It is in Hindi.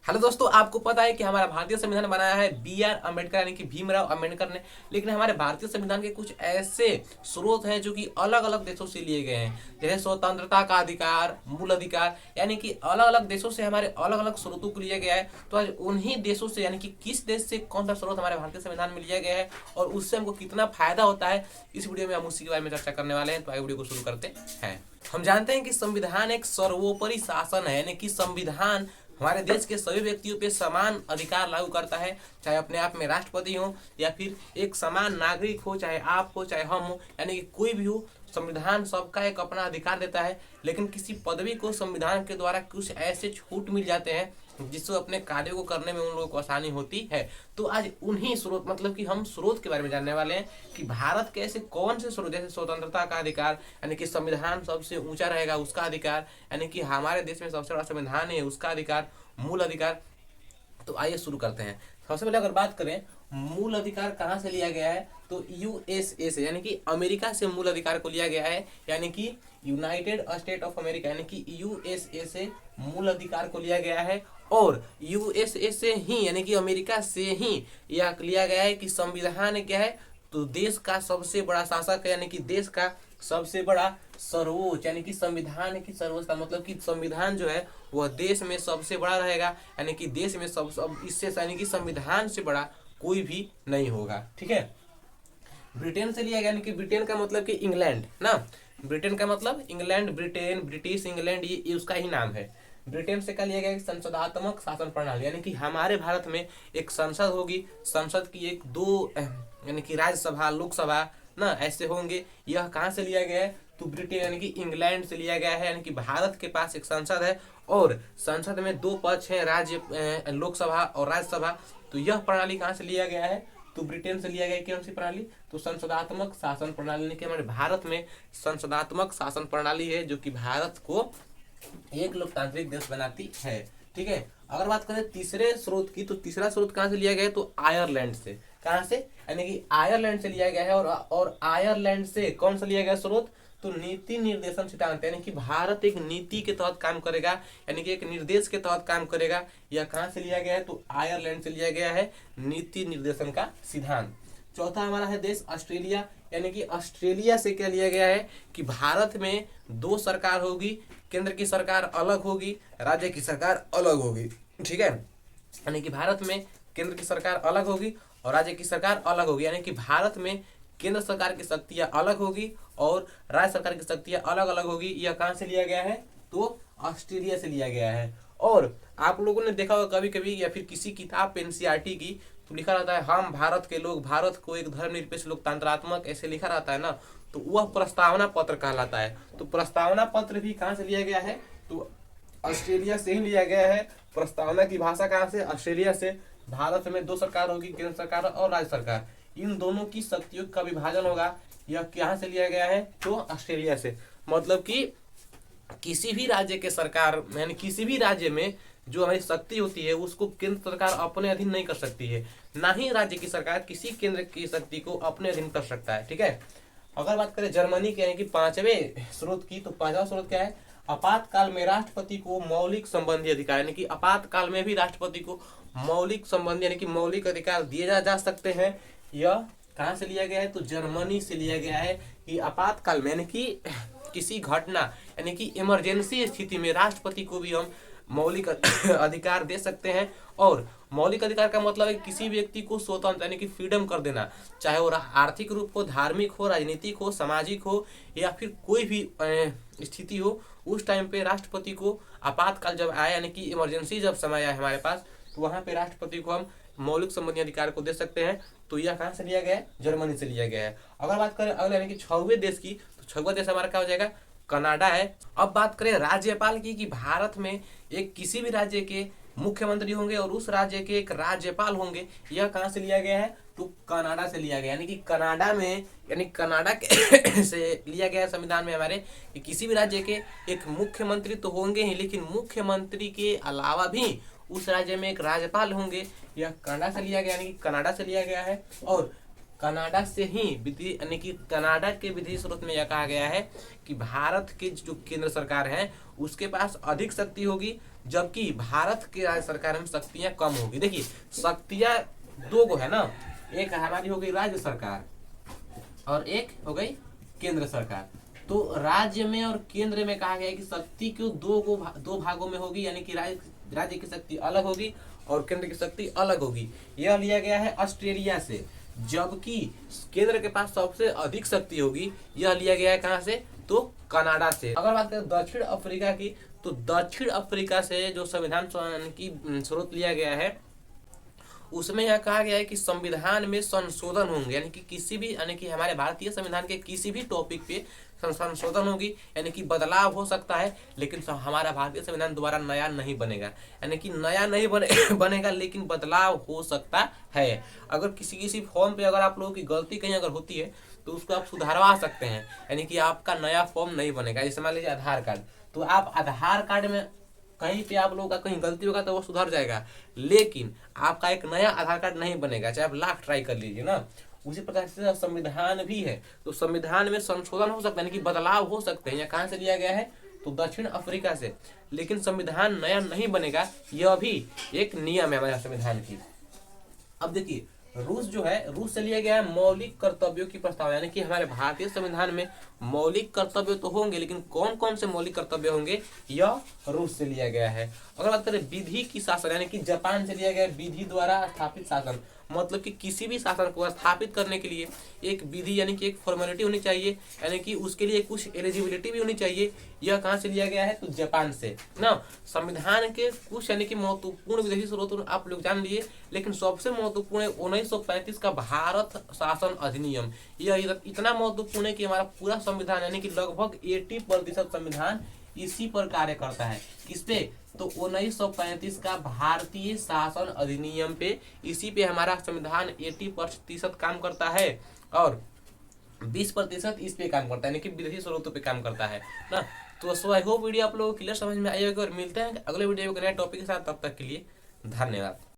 हेलो दोस्तों, आपको पता है कि हमारा भारतीय संविधान बनाया है B.R. अम्बेडकर यानी कि भीमराव अम्बेडकर ने। लेकिन हमारे भारतीय संविधान के कुछ ऐसे स्रोत हैं जो कि अलग अलग देशों से लिए गए हैं, जैसे स्वतंत्रता का अधिकार, मूल अधिकार, यानी कि अलग अलग देशों से हमारे अलग अलग स्रोतों को लिया गया है। तो आज उन्हीं देशों से यानी कि किस देश से कौन सा स्रोत हमारे भारतीय संविधान में लिया गया है और उससे हमको कितना फायदा होता है, इस वीडियो में हम उसी के बारे में चर्चा करने वाले हैं। तो आइए वीडियो को शुरू करते हैं। हम जानते हैं कि संविधान एक सर्वोपरि शासन है, यानी कि संविधान हमारे देश के सभी व्यक्तियों पे समान अधिकार लागू करता है, चाहे अपने आप में राष्ट्रपति हो या फिर एक समान नागरिक हो, चाहे आप हो चाहे हम हो, यानी कि कोई भी हो। संविधान सबका एक अपना अधिकार देता है। लेकिन किसी पदवी को संविधान के द्वारा कुछ ऐसे छूट मिल जाते हैं जिससे अपने कार्यों को करने में उन लोगों को आसानी होती है। तो आज उन्हीं स्रोत मतलब कि हम स्रोत के बारे में जानने वाले हैं कि भारत के ऐसे कौन से स्रोत, जैसे स्वतंत्रता का अधिकार यानी कि संविधान सबसे ऊंचा रहेगा उसका अधिकार, यानी कि हमारे देश में सबसे बड़ा संविधान है उसका अधिकार, मूल अधिकार। तो आइए शुरू करते हैं। सबसे पहले अगर बात करें मूल अधिकार कहाँ से लिया गया है, तो यूएसए से, यानी कि अमेरिका से मूल अधिकार को लिया गया है, यानी कि यूनाइटेड स्टेट ऑफ अमेरिका यानी कि यूएसए से मूल अधिकार को लिया गया है। और यूएसए से ही यानी कि अमेरिका से ही यह लिया गया है कि संविधान क्या है, तो देश का सबसे बड़ा शासक है, यानी कि देश का सबसे बड़ा सर्वोच्च, यानी कि संविधान की सर्वोच्चता मतलब कि संविधान जो है वह देश में सबसे बड़ा रहेगा, यानी कि देश में सब इससे यानी कि संविधान से बड़ा कोई भी नहीं होगा। ठीक है। ब्रिटेन से लिया गया, यानी कि ब्रिटेन का मतलब कि इंग्लैंड ना, ब्रिटेन का मतलब इंग्लैंड, ब्रिटेन, ब्रिटिश इंग्लैंड, ये उसका ही नाम है। ब्रिटेन से क्या लिया गया, संसदात्मक शासन प्रणाली, यानी कि हमारे भारत में एक संसद होगी, संसद की एक दो यानी कि राज्यसभा लोकसभा ना ऐसे होंगे। यह कहाँ से लिया गया है, तो ब्रिटेन यानी कि इंग्लैंड से लिया गया है। यानी कि भारत के पास एक संसद है और संसद में दो पक्ष हैं, राज्य लोकसभा और राज्यसभा। तो यह प्रणाली कहाँ से लिया गया है, तो ब्रिटेन से लिया गया। कौन सी प्रणाली, तो संसदात्मक शासन प्रणाली, यानी कि हमारे भारत में संसदात्मक शासन प्रणाली है जो कि भारत को एक लोकतांत्रिक देश बनाती है। ठीक है। अगर बात करें तीसरे स्रोत की, तो तीसरा स्रोत कहाँ से लिया गया है, तो आयरलैंड से। कहाँ से, यानी कि आयरलैंड से लिया गया है। और आयरलैंड से कौन सा लिया गया स्रोत, तो नीति निर्देशन सिद्धांत, यानी कि भारत एक नीति के तहत काम करेगा, यानी कि एक निर्देश के तहत काम करेगा। यह कहाँ से लिया गया है, तो आयरलैंड से लिया गया है नीति निर्देशन का सिद्धांत। चौथा हमारा है देश ऑस्ट्रेलिया, यानी कि ऑस्ट्रेलिया से क्या लिया गया है कि भारत में दो सरकार होगी, केंद्र की सरकार अलग होगी, राज्य की सरकार अलग होगी। ठीक है। यानी कि भारत में केंद्र की सरकार अलग होगी और राज्य की सरकार अलग होगी, यानी कि भारत में केंद्र सरकार की शक्तियां अलग होगी और राज्य सरकार की शक्तियां अलग अलग होगी। यह कहाँ से लिया गया है, तो ऑस्ट्रेलिया से लिया गया है। और आप लोगों ने देखा होगा कभी कभी या फिर किसी किताब पे एनसीईआरटी की, तो लिखा रहता है हम भारत के लोग, भारत को एक धर्मनिरपेक्ष लोकतंत्रात्मक, ऐसे लिखा रहता है ना, तो वह प्रस्तावना पत्र कहलाता है। तो प्रस्तावना पत्र भी कहाँ से लिया गया है, तो ऑस्ट्रेलिया से ही लिया गया है। प्रस्तावना की भाषा कहाँ से, ऑस्ट्रेलिया से। भारत में दो सरकार होगी, केंद्र सरकार और राज्य सरकार, इन दोनों की शक्तियों का विभाजन होगा। यह कहाँ से लिया गया है, तो ऑस्ट्रेलिया से। मतलब कि किसी भी राज्य के सरकार यानी किसी भी राज्य में जो हमारी शक्ति होती है उसको केंद्र सरकार अपने अधीन नहीं कर सकती है, ना ही राज्य की सरकार किसी केंद्र की शक्ति को अपने अधीन कर सकता है। ठीक है। अगर बात करें जर्मनी के यानी कि पांचवें स्रोत की, तो पांचवा स्रोत क्या है, आपातकाल में राष्ट्रपति को मौलिक संबंधी अधिकार, यानी कि आपातकाल में भी राष्ट्रपति को मौलिक संबंधी यानी कि मौलिक अधिकार दिए जा सकते हैं। यह कहाँ से लिया गया है, तो जर्मनी से लिया गया है कि आपातकाल में यानी कि किसी घटना यानी कि इमरजेंसी स्थिति में राष्ट्रपति को भी हम मौलिक अधिकार दे सकते हैं। और मौलिक अधिकार का मतलब है किसी व्यक्ति को स्वतंत्र यानी कि फ्रीडम कर देना, चाहे वो आर्थिक रूप हो, धार्मिक हो, राजनीतिक हो, सामाजिक हो या फिर कोई भी स्थिति हो, उस टाइम पे राष्ट्रपति को आपातकाल जब आए यानी कि इमरजेंसी जब समय आए हमारे पास, तो वहाँ पे राष्ट्रपति को हम मौलिक संबंधी अधिकार को दे सकते हैं। तो यह कहाँ से लिया गया है, जर्मनी से लिया गया है। अगर बात करें अगले यानी कि छठवें देश की, तो छठवां देश हमारा क्या हो जाएगा, कनाडा है। अब बात करें राज्यपाल की, कि भारत में एक किसी भी राज्य के मुख्यमंत्री होंगे और उस राज्य के एक राज्यपाल होंगे। यह कहाँ से लिया गया है, तो कनाडा से लिया गया, यानी कि कनाडा में यानी कनाडा के से लिया गया संविधान में हमारे कि किसी भी राज्य के एक मुख्यमंत्री तो होंगे ही, लेकिन मुख्यमंत्री के अलावा भी उस राज्य में एक राज्यपाल होंगे। यह कनाडा से लिया गया, यानी कि कनाडा से लिया गया है। और कनाडा से ही विधि यानी कि कनाडा के विधि स्रोत में यह कहा गया है कि भारत के जो केंद्र सरकार है उसके पास अधिक शक्ति होगी, जबकि भारत के राज्य सरकार में शक्तियां कम होगी। देखिए शक्तियां दो गो है ना, एक हमारी हो गई राज्य सरकार और एक हो गई केंद्र सरकार। तो राज्य में और केंद्र में कहा गया है कि शक्ति क्यों दो भागों में होगी, यानी कि राज्य की शक्ति अलग होगी और केंद्र की शक्ति अलग होगी। यह लिया गया है ऑस्ट्रेलिया से। जबकि केंद्र के पास सबसे अधिक शक्ति होगी, यह लिया गया है कहां से, तो कनाडा से। अगर बात करें दक्षिण अफ्रीका की, तो दक्षिण अफ्रीका से जो संविधान की स्रोत लिया गया है, उसमें यह कहा गया है कि संविधान में संशोधन होंगे, यानी कि किसी भी, यानी कि हमारे भारतीय संविधान के किसी भी टॉपिक पे संशोधन होगी, यानी कि बदलाव हो सकता है, लेकिन हमारा भारतीय संविधान दोबारा नया नहीं बनेगा। यानी कि नया नहीं बनेगा लेकिन बदलाव हो सकता है। अगर किसी फॉर्म पे अगर आप लोगों की गलती कहीं अगर होती है तो उसको आप सुधारवा सकते हैं, यानी कि आपका नया फॉर्म नहीं बनेगा। जैसे मान लीजिए आधार कार्ड, तो आप आधार कार्ड में कहीं पे आप लोगों का कहीं गलती होगा तो वो सुधर जाएगा, लेकिन आपका एक नया आधार कार्ड नहीं बनेगा, चाहे आप लाख ट्राई कर लीजिए ना। उसी प्रकार से संविधान भी है, तो संविधान में संशोधन हो सकता है, यानी कि बदलाव हो सकते हैं। यह कहां से लिया गया है, तो दक्षिण अफ्रीका से। लेकिन संविधान नया नहीं बनेगा, यह भी एक नियम है हमारे संविधान की। अब देखिए रूस जो है, रूस से लिया गया है मौलिक कर्तव्यों की प्रस्तावना, यानी कि हमारे भारतीय संविधान में मौलिक कर्तव्य तो होंगे, लेकिन कौन कौन से मौलिक कर्तव्य होंगे, यह रूस से लिया गया है। अगर बात करें विधि की शासन, यानी कि जापान से लिया गया विधि द्वारा स्थापित शासन, मतलब कि किसी भी शासन को स्थापित करने के लिए एक विधि यानी कि एक फॉर्मेलिटी होनी चाहिए, यानी कि उसके लिए कुछ एलिजिबिलिटी भी होनी चाहिए। यह कहां से लिया गया है, तो जापान से ना। संविधान के कुछ यानी कि महत्वपूर्ण विदेशी स्रोत आप लोग जान लिए, लेकिन सबसे महत्वपूर्ण 1935 का भारत शासन अधिनियम। यह इतना महत्वपूर्ण है कि हमारा पूरा संविधान यानी कि लगभग 80% संविधान इसी पर कार्य करता है। किस पे, तो 1935 का भारतीय शासन अधिनियम पे, इसी पे हमारा संविधान 80% काम करता है और 20% इस पे काम करता है, यानी कि विदेशी स्रोतों पे काम करता है ना। तो सो आई होप वीडियो आप लोगों को क्लियर समझ में आई होगी और मिलते हैं अगले वीडियो में नए टॉपिक के साथ। तब तक के लिए धन्यवाद।